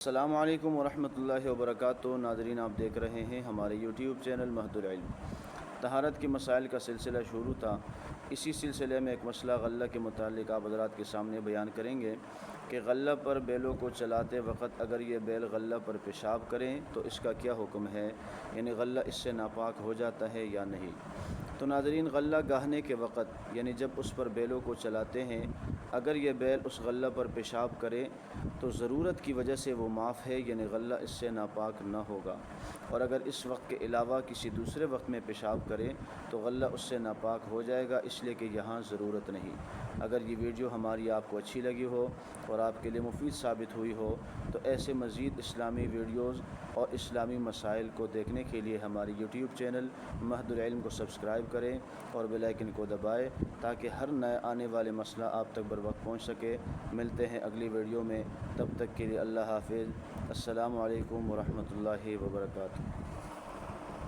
السلام علیکم ورحمۃ اللہ وبرکاتہ۔ ناظرین، آپ دیکھ رہے ہیں ہمارے یوٹیوب چینل مہد العلم۔ طہارت کے مسائل کا سلسلہ شروع تھا۔ اسی سلسلے میں ایک مسئلہ غلہ کے متعلق آپ حضرات کے سامنے بیان کریں گے کہ غلہ پر بیلوں کو چلاتے وقت اگر یہ بیل غلہ پر پیشاب کریں تو اس کا کیا حکم ہے، یعنی غلہ اس سے ناپاک ہو جاتا ہے یا نہیں۔ تو ناظرین، غلہ گاہنے کے وقت یعنی جب اس پر بیلوں کو چلاتے ہیں، اگر یہ بیل اس غلہ پر پیشاب کرے تو ضرورت کی وجہ سے وہ معاف ہے، یعنی غلہ اس سے ناپاک نہ ہوگا، اور اگر اس وقت کے علاوہ کسی دوسرے وقت میں پیشاب کرے تو غلہ اس سے ناپاک ہو جائے گا، اس لیے کہ یہاں ضرورت نہیں۔ اگر یہ ویڈیو ہماری آپ کو اچھی لگی ہو اور آپ کے لیے مفید ثابت ہوئی ہو تو ایسے مزید اسلامی ویڈیوز اور اسلامی مسائل کو دیکھنے کے لیے ہماری یوٹیوب چینل مہد العلم کو سبسکرائب کریں اور بیل آئیکن کو دبائیں تاکہ ہر نئے آنے والے مسئلہ آپ تک بر وقت پہنچ سکے۔ ملتے ہیں اگلی ویڈیو میں، تب تک کے لیے اللہ حافظ۔ السلام علیکم ورحمۃ اللہ وبرکاتہ۔